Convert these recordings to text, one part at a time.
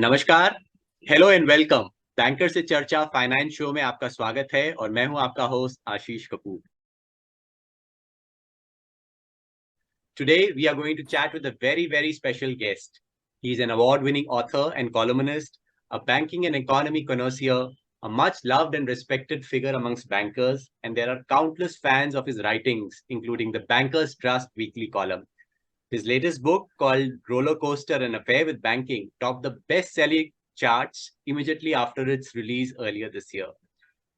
नमस्कार, hello and welcome. Banker से चर्चा फाइनेंस शो में आपका स्वागत है और मैं हूं आपका host Ashish Kapoor. Today we are going to chat with a very special guest. He is an award-winning author and columnist, a banking and economy connoisseur, a much loved and respected figure amongst bankers, and there are countless fans of his writings, including the Bankers Trust weekly column. His latest book, called Roller Coaster: An Affair with Banking, topped the best-selling charts immediately after its release earlier this year.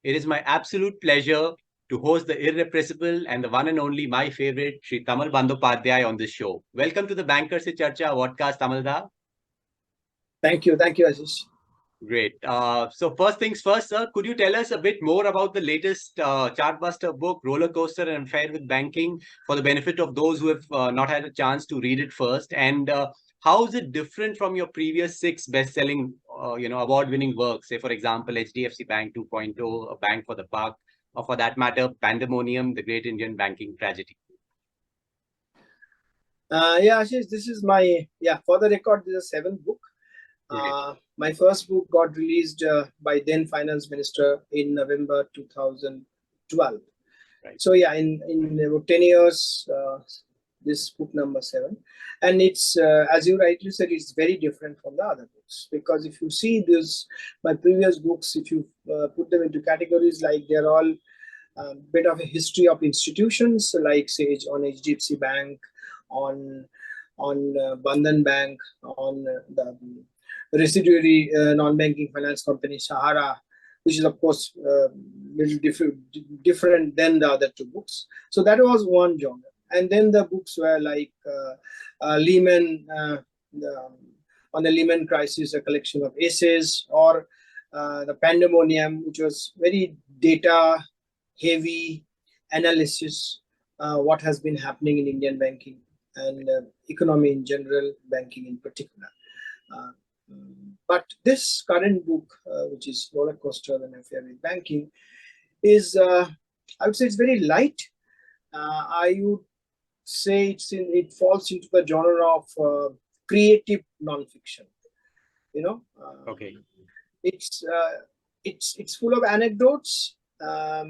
It is my absolute pleasure to host the irrepressible and the one and only my favorite, Shri Tamal Bandyopadhyay, on this show. Welcome to the Bankers se Charcha podcast, Tamalda. Thank you, Ashish. Great. So first things first, sir, could you tell us a bit more about the latest chartbuster book, Roller Coaster: An Affair with Banking, for the benefit of those who have not had a chance to read it first? And how is it different from your previous six best-selling, award-winning works? Say, for example, HDFC Bank 2.0, A Bank for the Buck, or for that matter, Pandemonium: The Great Indian Banking Tragedy. Ashish, this is for the record, this is a seventh book. My first book got released by then Finance Minister in November 2012. Right. So in about 10 years, this book number 7. And it's, as you rightly said, it's very different from the other books. Because if you see my previous books, if you put them into categories, like they're all a bit of a history of institutions, like say on HDFC Bank, on Bandhan Bank, on the residuary non-banking finance company Sahara, which is of course little different than the other two books. So that was one genre. And then the books were like Lehman, on the Lehman crisis, a collection of essays, or the Pandemonium, which was very data heavy analysis, what has been happening in Indian banking and economy in general, banking in particular. But this current book, which is Roller Coaster: An Affair with Banking, is, I would say, it's very light. I would say it falls into the genre of creative nonfiction. Okay. It's full of anecdotes.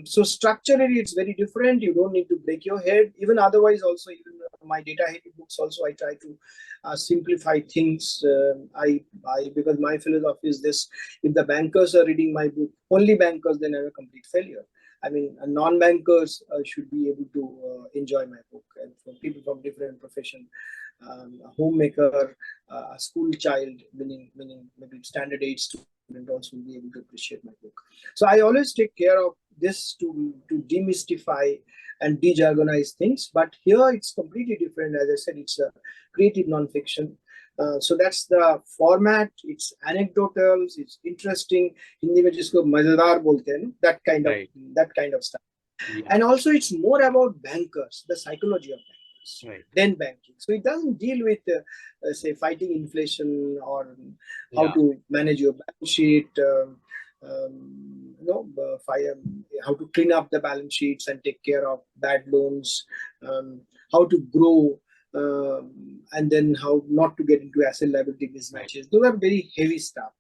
So structurally, it's very different. You don't need to break your head. Even otherwise, also, even my data heavy books, also I try to simplify things. Because my philosophy is this: if the bankers are reading my book, only bankers, then I'm a complete failure. I mean, non-bankers should be able to enjoy my book, and for people from different profession, a homemaker, a school child, meaning maybe standard 8 student, also will be able to appreciate my book. So I always take care of this to demystify and de-jargonize things. But here it's completely different. As I said, it's a creative nonfiction. So that's the format. It's anecdotal. It's interesting. Hindi mein jisko mazedar bolte hain, that kind of stuff. Yeah. And also it's more about bankers, the psychology of bankers, than banking. So it doesn't deal with say fighting inflation or how to manage your balance sheet, how to clean up the balance sheets and take care of bad loans, how to grow, and then how not to get into asset liability mismatches. Those are very heavy stuff.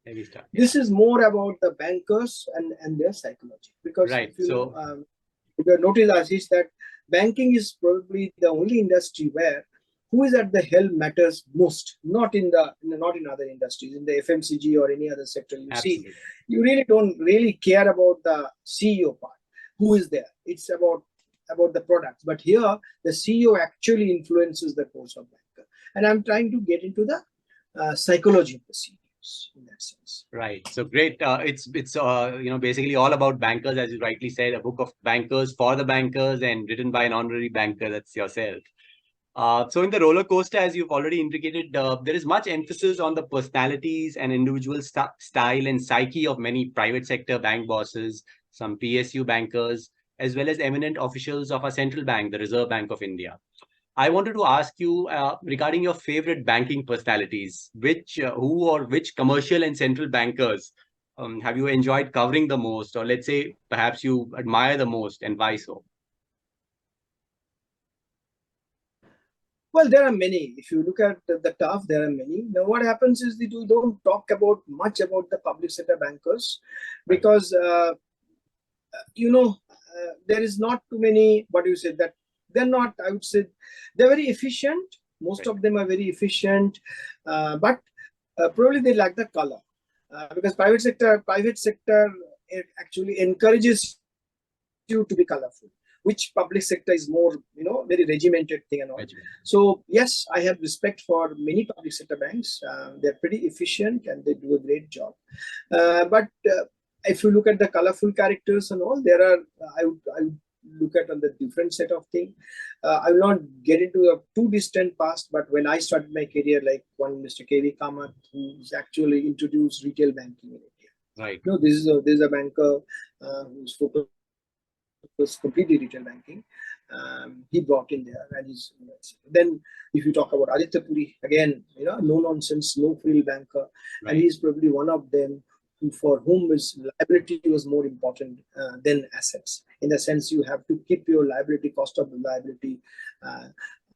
This is more about the bankers and their psychology. Because if you notice, Ashish, that banking is probably the only industry where who is at the helm matters most, not in other industries, in the FMCG or any other sector. See, you really don't care about the CEO part, who is there. It's about the products. But here, the CEO actually influences the course of banker. And I'm trying to get into the psychology of the CEOs in that sense. Right. So great. It's basically all about bankers, as you rightly said, a book of bankers for the bankers and written by an honorary banker. That's yourself. So in the roller coaster, as you've already indicated, there is much emphasis on the personalities and individual style and psyche of many private sector bank bosses, some PSU bankers, as well as eminent officials of our central bank, the Reserve Bank of India. I wanted to ask you regarding your favorite banking personalities, who or which commercial and central bankers have you enjoyed covering the most, or let's say perhaps you admire the most, and why so? Well, there are many. If you look at the tough, there are many. Now, what happens is that we don't talk about much about the public sector bankers because, there is not too many, what do you say, that they're not, I would say, they're very efficient. Most of them are very efficient, but probably they lack the color because private sector, it actually encourages you to be colorful, which public sector is more, very regimented thing and all. So yes, I have respect for many public sector banks. They're pretty efficient and they do a great job. But if you look at the colorful characters and all, there are, I would look at on the different set of things. I will not get into a too distant past, but when I started my career, like one Mr. K.V. Kamath, who's actually introduced retail banking in India. Right. This is a banker whose focus was completely retail banking. He brought in there, and then if you talk about Aditya Puri, again, no nonsense, no frill banker, and he's probably one of them for whom his liability was more important than assets. In the sense, you have to keep your liability, cost of liability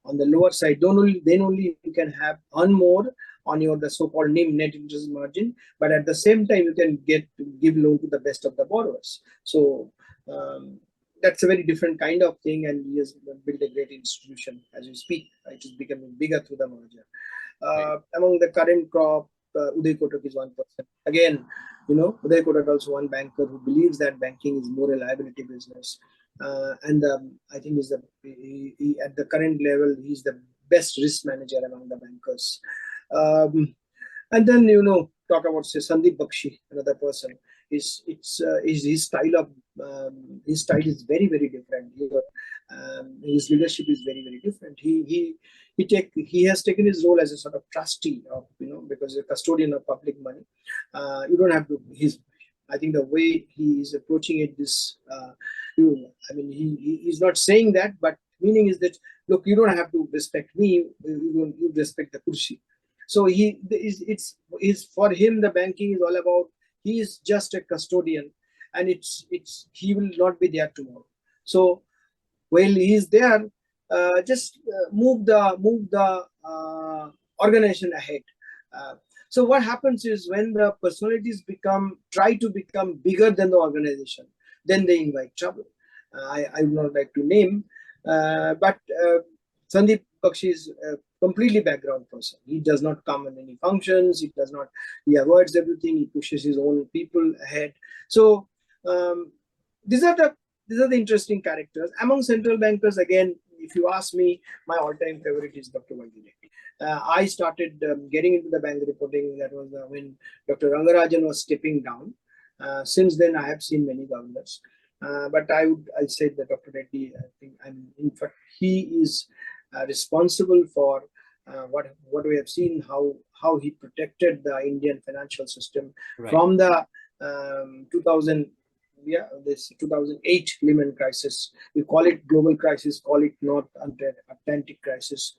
on the lower side. Then only you can earn more on your the so-called NIM, net interest margin, but at the same time you can give loan to the best of the borrowers. So that's a very different kind of thing, and he has built a great institution as we speak. It is becoming bigger through the merger. Among the current crop, Uday Kotak is one person. Again, Uday Kotak also one banker who believes that banking is more a liability business, and I think he, at the current level, he's the best risk manager among the bankers. And then talk about say Sandeep Bakshi, another person. His style is very, very different. His leadership is very, very different. He has taken his role as a sort of trustee of, because he's a custodian of public money. You don't have to. I think the way he is approaching it is, he's not saying that, but meaning is that, look, you don't have to respect me. You respect the kursi. So it's for him, the banking is all about, he is just a custodian, and he will not be there tomorrow. So while he is there, just move the organization ahead. So what happens is when the personalities try to become bigger than the organization, then they invite trouble. I would not like to name, but Sandeep Bakshi is a completely background person. He does not come in any functions. He avoids everything. He pushes his own people ahead. So these are the interesting characters. Among central bankers, again, if you ask me, my all-time favorite is Dr. Bandyopadhyay. I started getting into the bank reporting. That was when Dr. Rangarajan was stepping down. Since then, I have seen many governors. But I'll say that Dr. Reddy, I think, in fact, he is responsible for what we have seen, how he protected the Indian financial system from the 2008 Lehman crisis. We call it global crisis, call it North Atlantic crisis.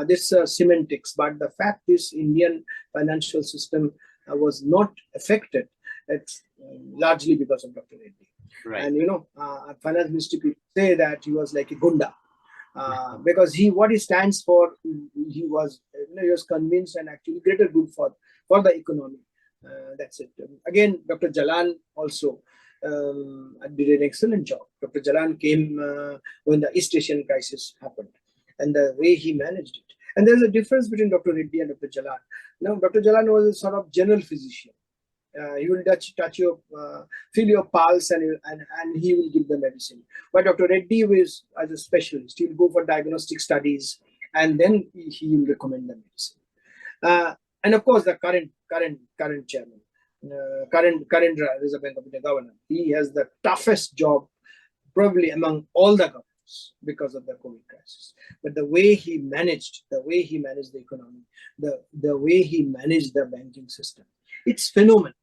This semantics, but the fact is Indian financial system was not affected. It's largely because of Dr. Reddy. And finance ministry people say that he was like a gunda. Because what he stands for, he was convinced and actually greater good for the economy. That's it. Again, Dr. Jalan also did an excellent job. Dr. Jalan came when the East Asian crisis happened, and the way he managed it. And there's a difference between Dr. Reddy and Dr. Jalan. Now, Dr. Jalan was a sort of general physician. He will touch your, feel your pulse, and he will give the medicine. But Dr. Reddy was as a specialist. He will go for diagnostic studies, and then he will recommend the medicine. And of course, the current chairman, current Reserve Bank of India governor, he has the toughest job probably among all the governors because of the COVID crisis. But the way he managed the economy, the way he managed the banking system, it's phenomenal.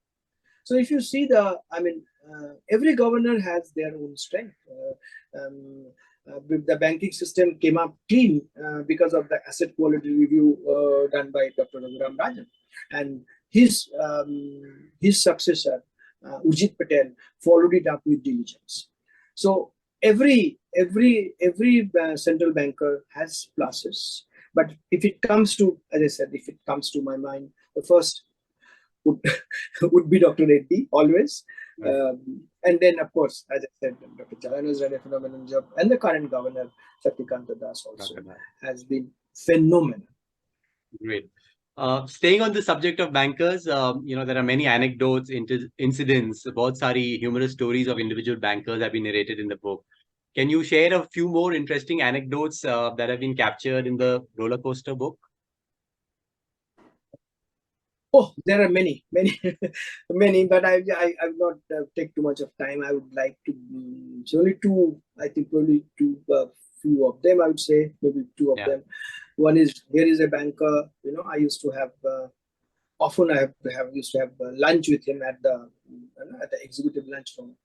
So if you see every governor has their own strength. The banking system came up clean because of the asset quality review done by Dr. Raghuram Rajan, and his successor Urjit Patel followed it up with diligence. So every central banker has pluses, But if it comes to, as I said, if it comes to my mind, the first would, would be Dr. Reddy, always. Right. And then, of course, as I said, Dr. Jalan has done a phenomenal job. And the current governor, Shaktikanta Das, also has been phenomenal. Great. Staying on the subject of bankers, there are many anecdotes, incidents, बहुत सारी humorous stories of individual bankers have been narrated in the book. Can you share a few more interesting anecdotes that have been captured in the roller coaster book? Oh, there are many, many, but I will not take too much of time. I would like to, only two, I think probably two, few of them, I would say, maybe two of them. One is, here is a banker, I used to have, often I used to have lunch with him at the executive lunch room.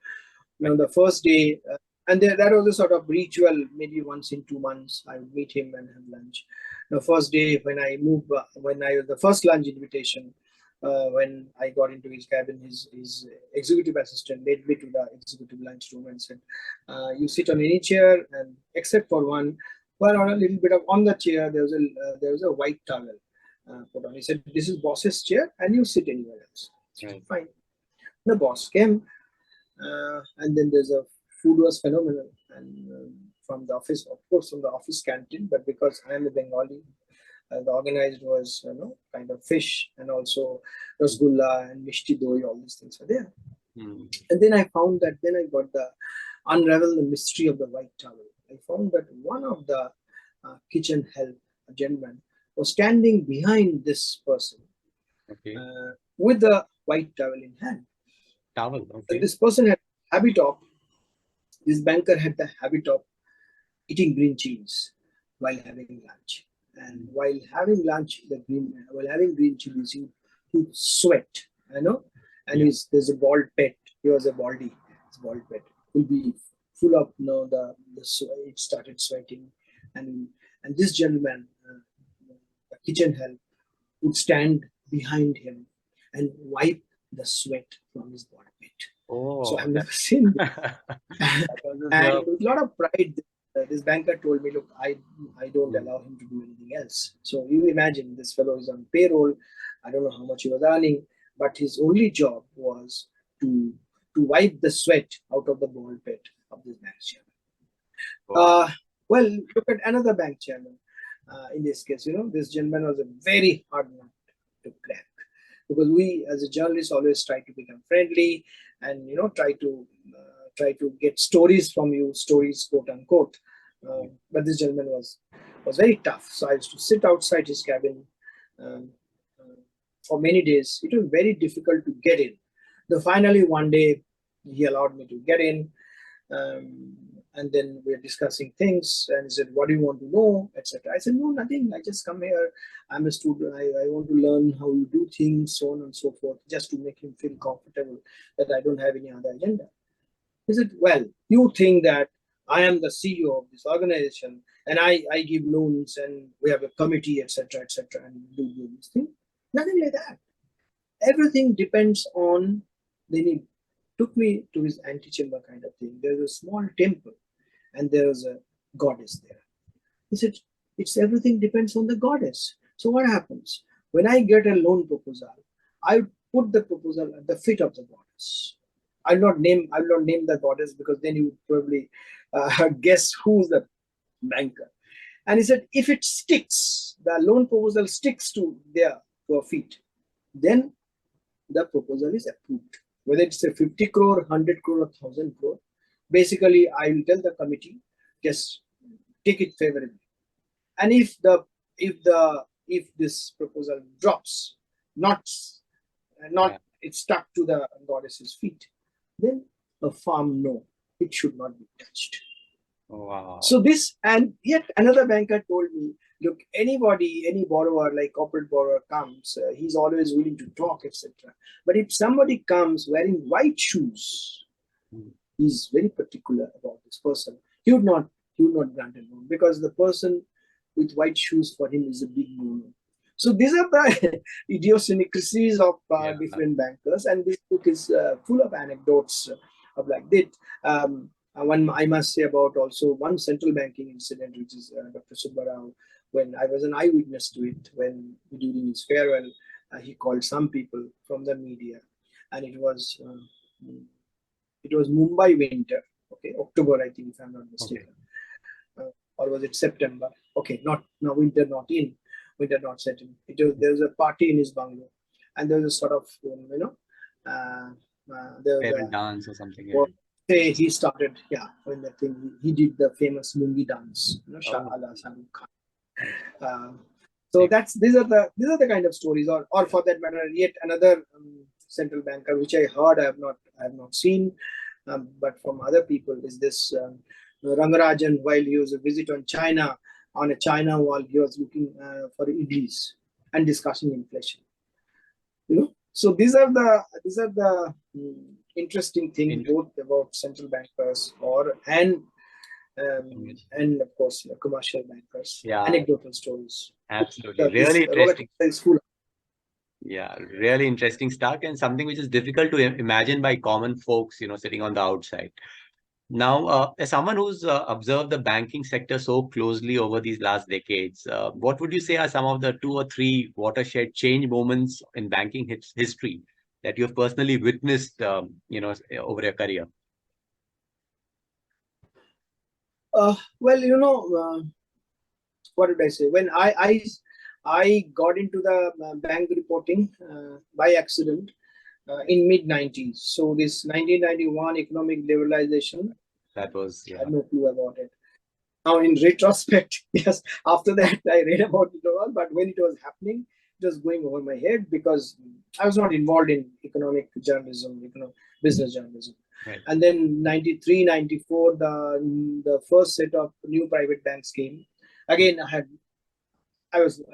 The first day, and that was a sort of ritual, maybe once in 2 months, I would meet him and have lunch. The first day when I moved, the first lunch invitation, when I got into his cabin, his executive assistant led me to the executive lunch room and said, you sit on any chair, and except for one, well, on a little bit of, on the chair, there was a white towel put on. He said, this is boss's chair, and you sit anywhere else. Right. Fine. The boss came, and then there's a food was phenomenal, and from the office, of course, from the office canteen, but because I am a Bengali, the organized was kind of fish, and also rasgulla and mishti doi, all these things are there. And then I found that, then I got the unravel the mystery of the white towel. I found that one of the kitchen help, a gentleman, was standing behind this person, with the white towel in hand. Towel, okay. And this person had habit of, this banker had the habit of eating green chilies while having lunch. And while having lunch, while having green chilies, he would sweat, and there's a bald pet. He was a baldy. His bald pet will be full of, it started sweating, and this gentleman, the kitchen help, would stand behind him and wipe the sweat from his bald pet. Oh, so I've never seen that. And with a lot of pride, this banker told me, look, I don't allow him to do anything else. So you imagine, this fellow is on payroll. I don't know how much he was earning, but his only job was to wipe the sweat out of the bald pet of this bank chairman. Wow. Well, look at another bank chairman. In this case, this gentleman was a very hard nut to crack, because we as a journalist always try to become friendly and try to get stories from you, stories quote unquote. But this gentleman was very tough. So I used to sit outside his cabin for many days. It was very difficult to get in. Though finally one day he allowed me to get in, and then we were discussing things, and he said, what do you want to know, etc. I said, no, nothing. I just come here. I'm a student. I want to learn how you do things, so on and so forth, just to make him feel comfortable that I don't have any other agenda. He said, well, you think that I am the CEO of this organization, and I give loans, and we have a committee, etc., and do this thing. Nothing like that. Everything depends on, then he took me to his antechamber kind of thing. There's a small temple, and there's a goddess there. He said, it's everything depends on the goddess. So what happens? When I get a loan proposal, I put the proposal at the feet of the goddess. I will not name the goddess, because then you would probably guess who's the banker. And he said, if it sticks, the loan proposal sticks to their feet, then the proposal is approved. Whether it's a 50 crore, 100 crore, or 1,000 crore, basically I will tell the committee, just take it favorably. And if this proposal drops, it's stuck to the goddess's feet, then a firm no, it should not be touched. Wow. So this, and yet another banker told me, look, any borrower, like corporate borrower comes, he's always willing to talk, etc. But if somebody comes wearing white shoes, he's very particular about this person. He would not grant a loan, because the person with white shoes for him is a big no-no. So these are the idiosyncrasies of different bankers, and this book is full of anecdotes of like that. One I must say about also one central banking incident, which is Dr. Subbarao when I was an eyewitness to it, when during his farewell, he called some people from the media, and it was Mumbai winter, okay, October, I think, if I'm not mistaken, or was it September? Okay, not no winter, not set in. There was a party in his bungalow, and there was a sort of there was Parent a dance or something. well, say he started, when the thing he did the famous Lungi dance, Shah Ala Saluk Khan. So these are the kind of stories, or for that matter, yet another central banker which I heard, I have not seen, but from other people, is this Rangarajan, while he was a visit on China, on a China wall, he was looking for idlis and discussing inflation. So these are the interesting things, both about central bankers and of course commercial bankers. Anecdotal stories. Absolutely, really interesting. Is full. Yeah, really interesting stuff, and something which is difficult to imagine by common folks, sitting on the outside. Now, as someone who's observed the banking sector so closely over these last decades, what would you say are some of the 2 or 3 watershed change moments in banking history that you've personally witnessed, over your career? Well, what did I say? When I got into the bank reporting by accident in mid-90s. So this 1991 economic liberalization, that was, I had no clue about it. Now, in retrospect, yes, after that I read about it all, but when it was happening, it was going over my head because I was not involved in economic journalism, business journalism. Right. And then 93, 94, the first set of new private banks came. Again, I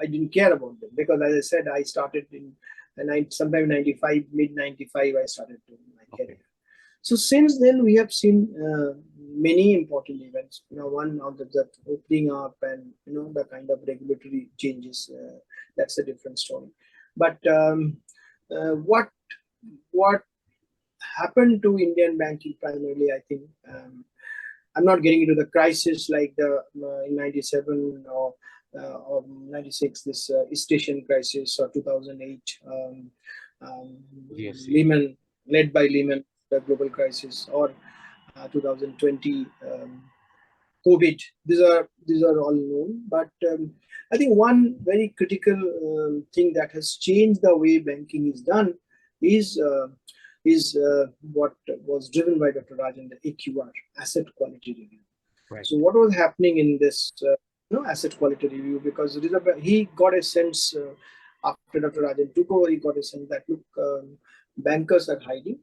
didn't care about them because, as I said, I started in sometime 95, mid 95, I started doing my career. So since then, we have seen many important events. One of the opening up and the kind of regulatory changes. That's a different story. But what happened to Indian banking primarily, I think, I'm not getting into the crisis like in 97 or 96, this East Asian crisis, or 2008, Lehman, led by Lehman, the global crisis, or 2020 COVID. These are all known, but I think one very critical thing that has changed the way banking is done is what was driven by Dr. Rajan, the AQR, asset quality review. Right. So what was happening in this asset quality review? Because he got a sense after Dr. Rajan took over, he got a sense that look, bankers are hiding.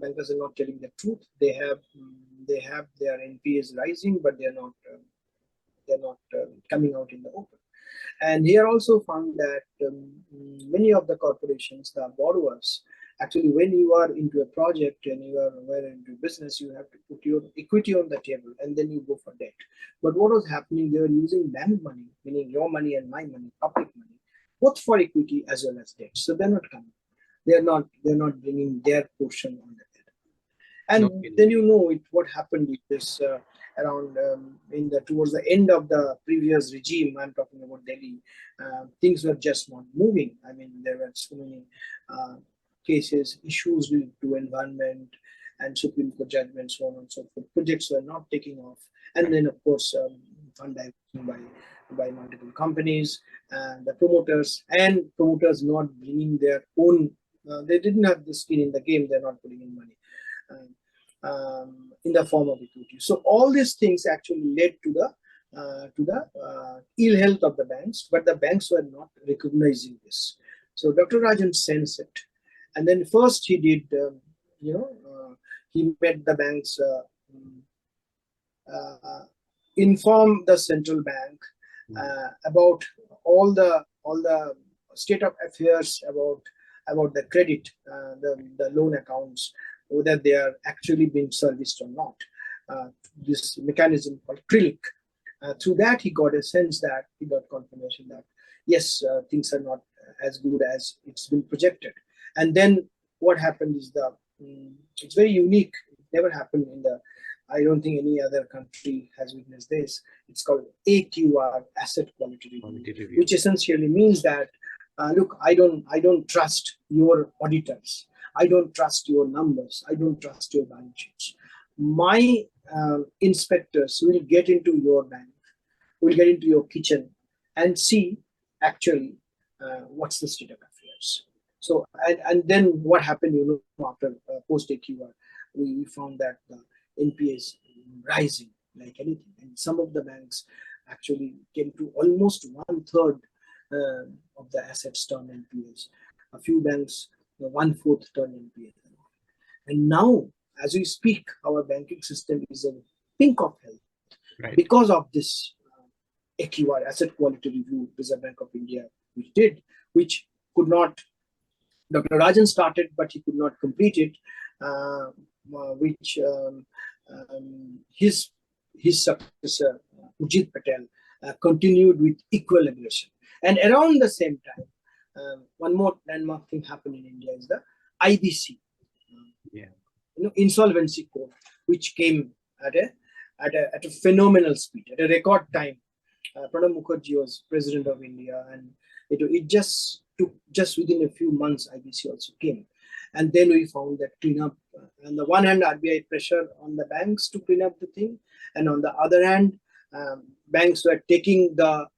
Bankers are not telling the truth. They have their NPAs rising, but they're not coming out in the open. And here also found that many of the corporations, the borrowers, actually, when you are into a project and you are into business, you have to put your equity on the table and then you go for debt. But what was happening? They were using bank money, meaning your money and my money, public money, both for equity as well as debt. So they're not coming. They're not bringing their portion on the debt. And then what happened is this around towards the end of the previous regime. I'm talking about Delhi. Things were just not moving. I mean, there were so many cases, issues related to environment and Supreme Court judgments, so on and so forth. Projects were not taking off, and then of course fund diversion by multiple companies and the promoters not bringing their own. They didn't have the skin in the game. They're not putting in money in the form of equity. So all these things actually led to the ill health of the banks, but the banks were not recognizing this. So Dr. Rajan sensed it. And then first he did, he met the banks, inform the central bank about all the state of affairs about the credit, the loan accounts, whether they are actually being serviced or not. This mechanism called CRILC. Through that, he got a sense that he got confirmation that yes, things are not as good as it's been projected. And then what happened is it's very unique. It never happened in the I don't think any other country has witnessed this. It's called AQR, Asset Quality Review, which essentially means that, look, I don't trust your auditors. I don't trust your numbers. I don't trust your balance sheets. My inspectors will get into your bank, will get into your kitchen and see actually what's the state of affairs. So, and then what happened, after post AQR, we found that the NPA is rising like anything. And some of the banks actually came to almost 1/3 of the assets turn NPAs. A few banks, 1/4 turn NPA. And now, as we speak, our banking system is in pink of health because of this AQR, Asset Quality Review, Reserve Bank of India, which could not, Dr. Rajan started, but he could not complete it, which his successor, Urjit Patel, continued with equal aggression. And around the same time, one more landmark thing happened in India is the IBC, insolvency code, which came at a phenomenal speed, at a record time. Pranab Mukherjee was president of India, and it just took, just within a few months, IBC also came. And then we found that cleanup. On the one hand, RBI pressure on the banks to clean up the thing, and on the other hand, banks were taking the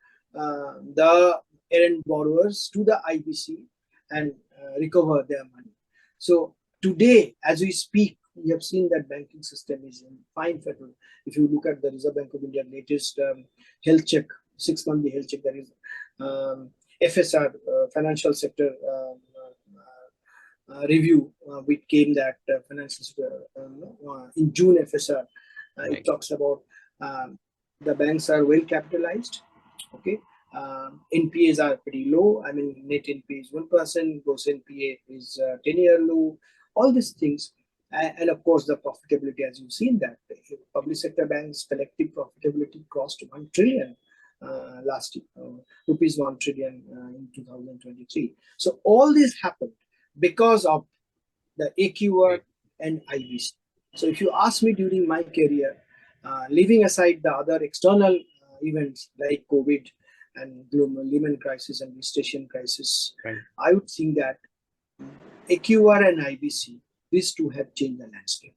errant borrowers to the IBC and recover their money. So today, as we speak, we have seen that banking system is in fine fettle. If you look at the Reserve Bank of India latest health check, 6-monthly health check, that is FSR, financial sector review, which came that financial sector in June FSR. It talks about the banks are well capitalized. Okay, NPAs are pretty low. I mean, net NPA is 1%, gross NPA is 10-year low. All these things. And of course, the profitability, as you've seen, that public sector banks' collective profitability crossed 1 trillion last year, rupees 1 trillion in 2023. So all this happened because of the AQR and IBC. So if you ask me during my career, leaving aside the other external events like COVID and global Lehman crisis and recession crisis, I would think that AQR and IBC, these two have changed the landscape.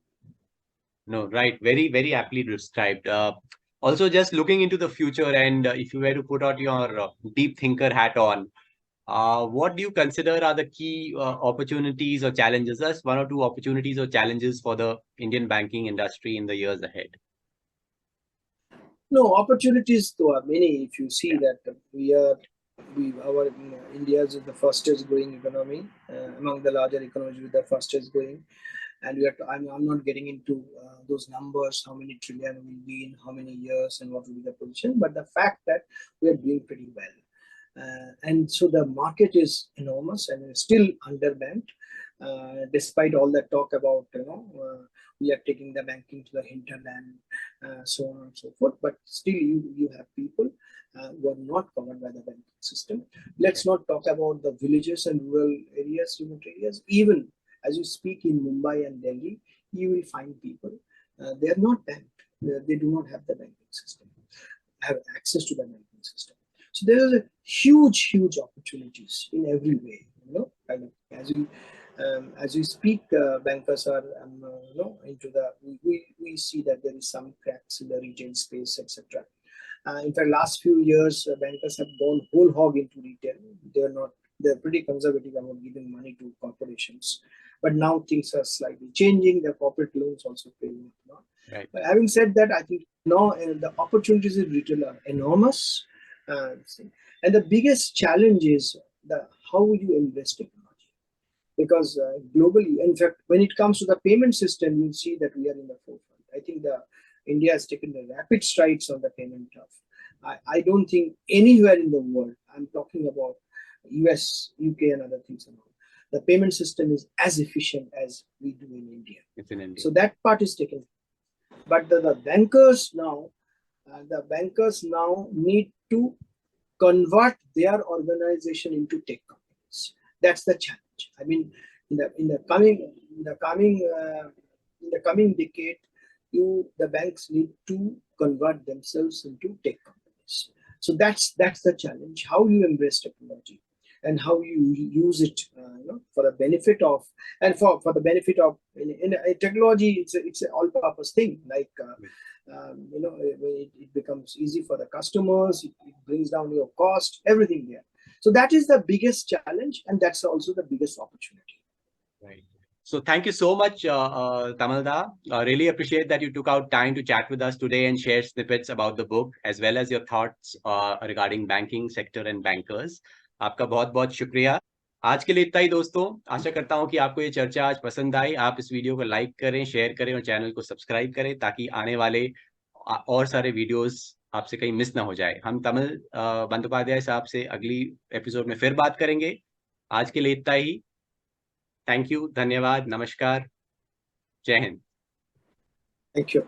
No, right. Very, very aptly described. Also, just looking into the future, and if you were to put out your deep thinker hat on, what do you consider are the key opportunities or challenges? Just one or two opportunities or challenges for the Indian banking industry in the years ahead? No, opportunities though are many. If you see that our India is the fastest growing economy among the larger economies, with the fastest growing, and I'm not getting into those numbers, how many trillion will be in how many years and what will be the position, but the fact that we are doing pretty well, and so the market is enormous and still underbanked, despite all that talk about we are taking the banking to the hinterland, so on and so forth. But still, you have people who are not covered by the banking system. Let's not talk about the villages and rural areas, remote areas. Even as you speak in Mumbai and Delhi, you will find people, they are not banked. They do not have the banking system, have access to the banking system. So there is a huge opportunities in every way. As we speak, bankers are into the. We see that there is some cracks in the retail space, etc. In fact, last few years, bankers have gone whole hog into retail. They're pretty conservative about giving money to corporations. But now things are slightly changing. The corporate loans also paying off. Right. But having said that, I think now the opportunities in retail are enormous. And the biggest challenge is how you invest technology. Because globally, in fact, when it comes to the payment system, you see that we are in the forefront. I think India has taken the rapid strides on the payment of. I don't think anywhere in the world, I'm talking about US, UK, and other things, the payment system is as efficient as we do in India. It's in India. So that part is taken. But the bankers now need to convert their organization into tech companies. That's the challenge. I mean, in the coming decade, the banks need to convert themselves into tech companies. So that's the challenge: how you embrace technology and how you use it, for the benefit of, and for the benefit of in technology. It's an all-purpose thing. Like when it becomes easy for the customers, it brings down your cost, everything there. So that is the biggest challenge, and that's also the biggest opportunity. Right. So thank you so much, Tamalda. Really appreciate that you took out time to chat with us today and share snippets about the book as well as your thoughts regarding banking sector and bankers. आपका बहुत बहुत शुक्रिया. आज के लिए इतना ही दोस्तों. आशा करता हूँ कि आपको ये चर्चा आज पसंद आई. आप इस वीडियो को लाइक करें, शेयर करें और चैनल को सब्सक्राइब करें ताकि आने वाले और सारे वीडियोस आपसे कहीं मिस ना हो जाए. हम तमिल बंदोपाध्याय साहब से अगली एपिसोड में फिर बात करेंगे. आज के लिए इतना ही. थैंक यू, धन्यवाद, नमस्कार, जय हिंद. Thank you.